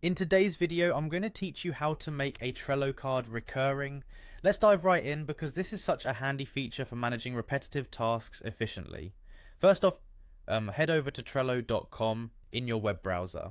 In today's video, I'm going to teach you how to make a Trello card recurring. Let's dive right in because this is such a handy feature for managing repetitive tasks efficiently. First off, head over to Trello.com in your web browser.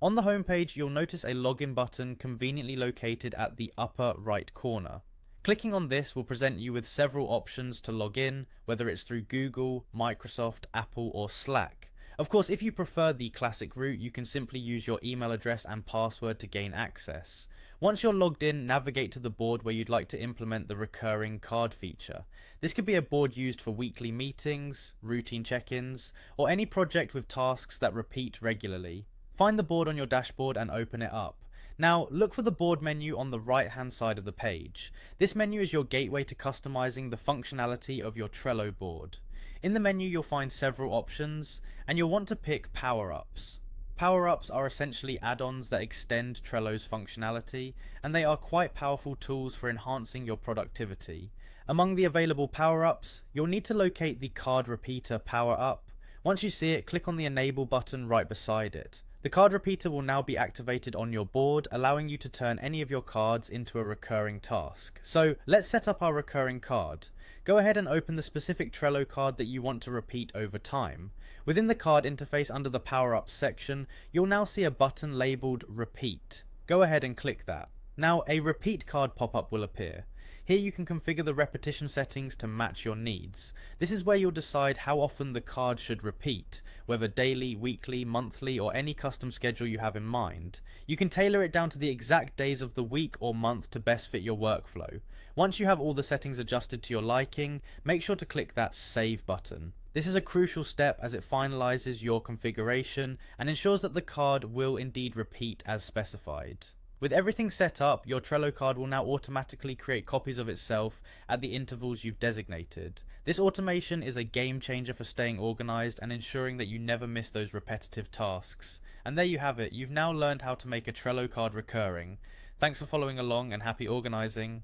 On the homepage, you'll notice a login button conveniently located at the upper right corner. Clicking on this will present you with several options to log in, whether it's through Google, Microsoft, Apple, or Slack. Of course, if you prefer the classic route, you can simply use your email address and password to gain access. Once you're logged in, navigate to the board where you'd like to implement the recurring card feature. This could be a board used for weekly meetings, routine check-ins, or any project with tasks that repeat regularly. Find the board on your dashboard and open it up. Now, look for the board menu on the right-hand side of the page. This menu is your gateway to customizing the functionality of your Trello board. In the menu, you'll find several options, and you'll want to pick Power-Ups. Power-Ups are essentially add-ons that extend Trello's functionality, and they are quite powerful tools for enhancing your productivity. Among the available Power-Ups, you'll need to locate the Card Repeater Power-Up. Once you see it, click on the Enable button right beside it. The card repeater will now be activated on your board, allowing you to turn any of your cards into a recurring task. So let's set up our recurring card. Go ahead and open the specific Trello card that you want to repeat over time. Within the card interface under the Power Up section, you'll now see a button labeled Repeat. Go ahead and click that. Now a repeat card pop-up will appear. Here you can configure the repetition settings to match your needs. This is where you'll decide how often the card should repeat, whether daily, weekly, monthly, or any custom schedule you have in mind. You can tailor it down to the exact days of the week or month to best fit your workflow. Once you have all the settings adjusted to your liking, make sure to click that Save button. This is a crucial step as it finalizes your configuration and ensures that the card will indeed repeat as specified. With everything set up, your Trello card will now automatically create copies of itself at the intervals you've designated. This automation is a game changer for staying organized and ensuring that you never miss those repetitive tasks. And there you have it, you've now learned how to make a Trello card recurring. Thanks for following along and happy organizing.